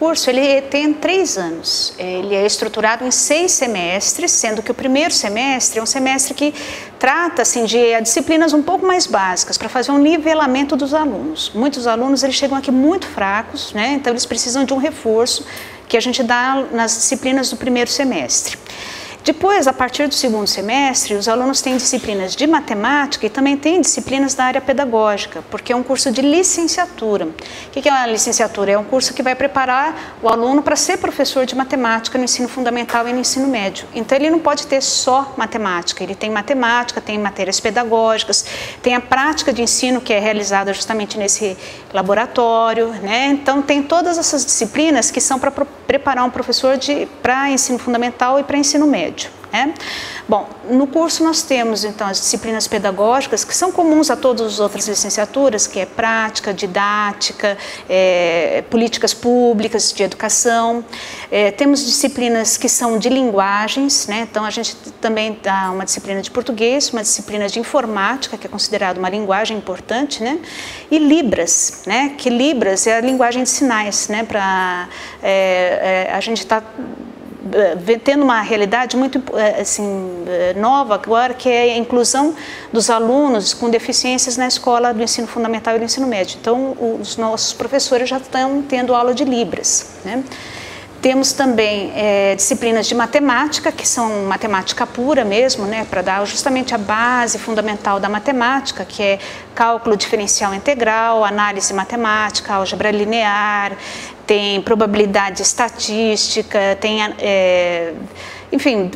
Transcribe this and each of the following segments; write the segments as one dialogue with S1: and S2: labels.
S1: curso ele tem 3 anos, ele é estruturado em 6 semestres, sendo que o primeiro semestre é um semestre que trata assim, de disciplinas um pouco mais básicas, para fazer um nivelamento dos alunos. Muitos alunos eles chegam aqui muito fracos, né? Então eles precisam de um reforço que a gente dá nas disciplinas do primeiro semestre. Depois, a partir do segundo semestre, os alunos têm disciplinas de matemática e também têm disciplinas da área pedagógica, porque é um curso de licenciatura. O que é uma licenciatura? É um curso que vai preparar o aluno para ser professor de matemática no ensino fundamental e no ensino médio. Então, ele não pode ter só matemática, ele tem matemática, tem matérias pedagógicas, tem a prática de ensino que é realizada justamente nesse laboratório, né? Então, tem todas essas disciplinas que são para preparar um professor para ensino fundamental e para ensino médio. Bom, no curso nós temos então as disciplinas pedagógicas que são comuns a todas as outras licenciaturas, que é prática, didática, políticas públicas de educação. Temos disciplinas que são de linguagens, né? Então a gente também dá uma disciplina de português, uma disciplina de informática, que é considerada uma linguagem importante, né? E Libras, né? Que Libras é a linguagem de sinais, né? A gente está tendo uma realidade muito assim, nova agora, que é a inclusão dos alunos com deficiências na escola do ensino fundamental e do ensino médio. Então, os nossos professores já estão tendo aula de Libras, né? Temos também disciplinas de matemática, que são matemática pura mesmo, né, para dar justamente a base fundamental da matemática, que é cálculo diferencial integral, análise matemática, álgebra linear, tem probabilidade estatística, tem, enfim,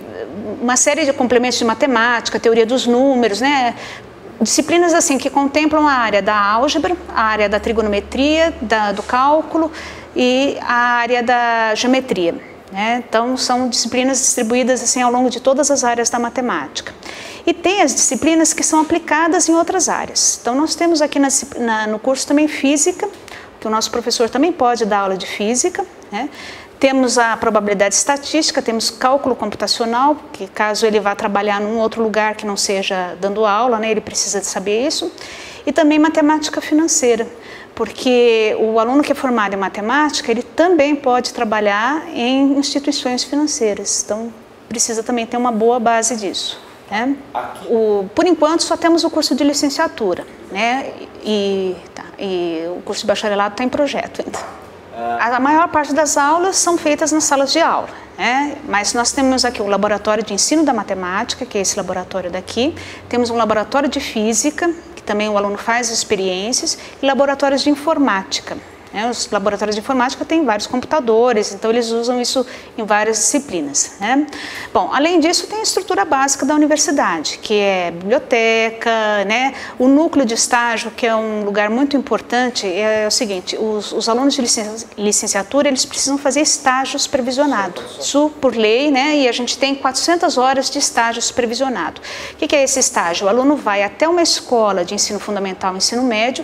S1: uma série de complementos de matemática, teoria dos números, né? Disciplinas assim que contemplam a área da álgebra, a área da trigonometria, do cálculo e a área da geometria, né? Então são disciplinas distribuídas assim ao longo de todas as áreas da matemática. E tem as disciplinas que são aplicadas em outras áreas. Então nós temos aqui no curso também física, que o nosso professor também pode dar aula de física, né? Temos a probabilidade estatística, temos cálculo computacional, que caso ele vá trabalhar num outro lugar que não seja dando aula, né, ele precisa de saber isso. E também matemática financeira, porque o aluno que é formado em matemática, ele também pode trabalhar em instituições financeiras, então precisa também ter uma boa base disso, né? Por enquanto só temos o curso de licenciatura, né? E o curso de bacharelado está em projeto ainda. A maior parte das aulas são feitas nas salas de aula, né? Mas nós temos aqui o laboratório de ensino da matemática, que é esse laboratório daqui. Temos um laboratório de física, que também o aluno faz experiências, e laboratórios de informática. Os laboratórios de informática têm vários computadores, então eles usam isso em várias disciplinas, né? Bom, além disso tem a estrutura básica da universidade, que é biblioteca, né? O núcleo de estágio, que é um lugar muito importante, é o seguinte: os alunos de licenciatura, eles precisam fazer estágio supervisionado, isso por lei, né? E a gente tem 400 horas de estágio supervisionado. O que é esse estágio? O aluno vai até uma escola de ensino fundamental e ensino médio,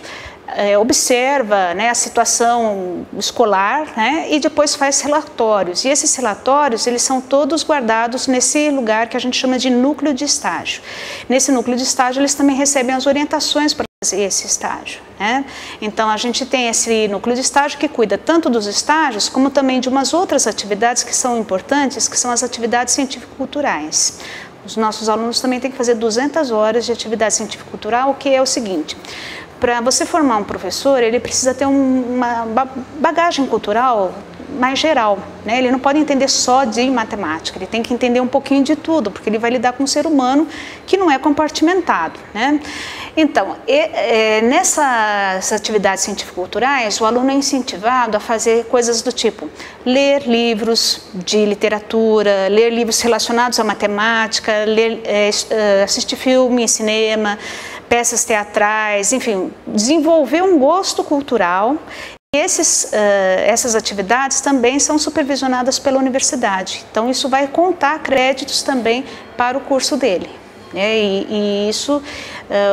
S1: observa, né, a situação escolar, né, e depois faz relatórios. E esses relatórios, eles são todos guardados nesse lugar que a gente chama de núcleo de estágio. Nesse núcleo de estágio, eles também recebem as orientações para fazer esse estágio, né? Então, a gente tem esse núcleo de estágio que cuida tanto dos estágios, como também de umas outras atividades que são importantes, que são as atividades científico-culturais. Os nossos alunos também têm que fazer 200 horas de atividade científico-cultural, o que é o seguinte: para você formar um professor, ele precisa ter uma bagagem cultural mais geral, né? Ele não pode entender só de matemática, ele tem que entender um pouquinho de tudo, porque ele vai lidar com um ser humano que não é compartimentado, né? Então, nessas atividades científico-culturais, o aluno é incentivado a fazer coisas do tipo ler livros de literatura, ler livros relacionados à matemática, assistir filme, cinema, peças teatrais, enfim, desenvolver um gosto cultural. E essas atividades também são supervisionadas pela universidade, então isso vai contar créditos também para o curso dele, né? E isso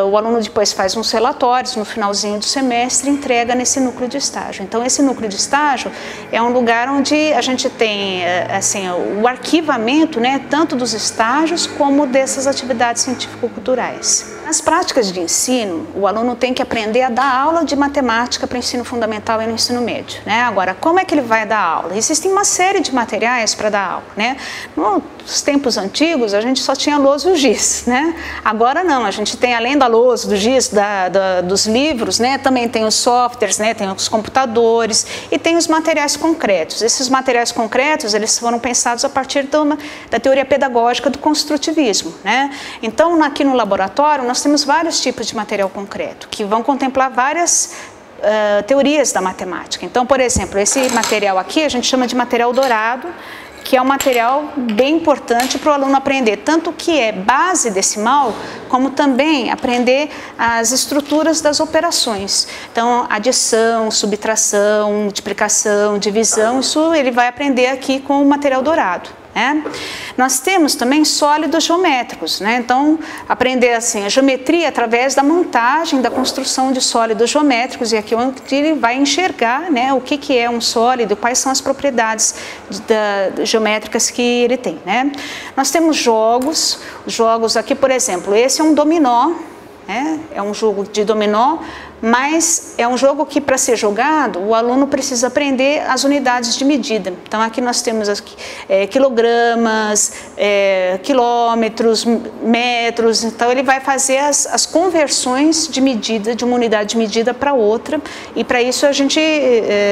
S1: o aluno depois faz uns relatórios no finalzinho do semestre e entrega nesse núcleo de estágio. Então, esse núcleo de estágio é um lugar onde a gente tem assim, o arquivamento, né, tanto dos estágios como dessas atividades científico-culturais. Nas práticas de ensino, o aluno tem que aprender a dar aula de matemática para o ensino fundamental e no ensino médio, né? Agora, como é que ele vai dar aula? Existem uma série de materiais para dar aula, né? Nos tempos antigos, a gente só tinha lousa e o giz, né? Agora não, a gente tem, além da lousa, do giz, dos livros, né? Também tem os softwares, né? Tem os computadores e tem os materiais concretos. Esses materiais concretos, eles foram pensados a partir da teoria pedagógica do construtivismo, né? Então, aqui no laboratório, nós temos vários tipos de material concreto, que vão contemplar várias teorias da matemática. Então, por exemplo, esse material aqui a gente chama de material dourado, que é um material bem importante para o aluno aprender tanto o que é base decimal, como também aprender as estruturas das operações. Então, adição, subtração, multiplicação, divisão, isso ele vai aprender aqui com o material dourado. Nós temos também sólidos geométricos, né? Então, aprender assim, a geometria através da montagem, da construção de sólidos geométricos, e aqui onde ele vai enxergar, né, o que é um sólido, quais são as propriedades geométricas que ele tem, né? Nós temos jogos aqui, por exemplo, esse é um dominó, né? É um jogo de dominó, mas é um jogo que, para ser jogado, o aluno precisa aprender as unidades de medida. Então, aqui nós temos quilogramas, quilômetros, metros. Então, ele vai fazer as conversões de medida, de uma unidade de medida para outra, e para isso a gente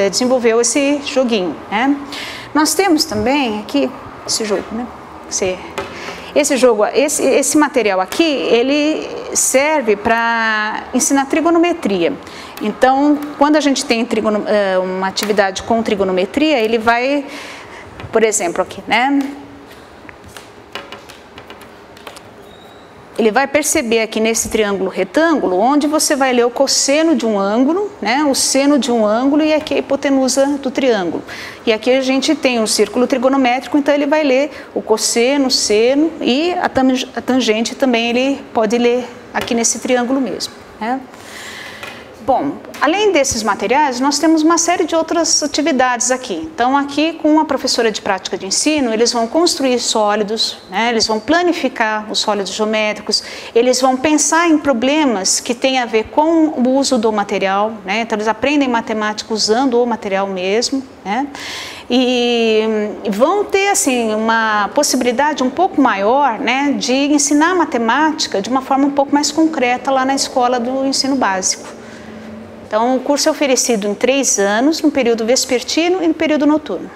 S1: desenvolveu esse joguinho, né? Nós temos também aqui esse jogo, né? Esse material aqui, ele serve para ensinar trigonometria. Então, quando a gente tem uma atividade com trigonometria, ele vai, por exemplo, aqui, né? Ele vai perceber aqui nesse triângulo retângulo, onde você vai ler o cosseno de um ângulo, né, o seno de um ângulo e aqui a hipotenusa do triângulo. E aqui a gente tem um círculo trigonométrico, então ele vai ler o cosseno, o seno e a tangente também ele pode ler aqui nesse triângulo mesmo, né? Bom, além desses materiais, nós temos uma série de outras atividades aqui. Então, aqui com a professora de prática de ensino, eles vão construir sólidos, né? Eles vão planificar os sólidos geométricos, eles vão pensar em problemas que têm a ver com o uso do material, né? Então, eles aprendem matemática usando o material mesmo, né? E vão ter assim uma possibilidade um pouco maior, né, de ensinar matemática de uma forma um pouco mais concreta lá na escola do ensino básico. Então, o curso é oferecido em 3 anos, no período vespertino e no período noturno.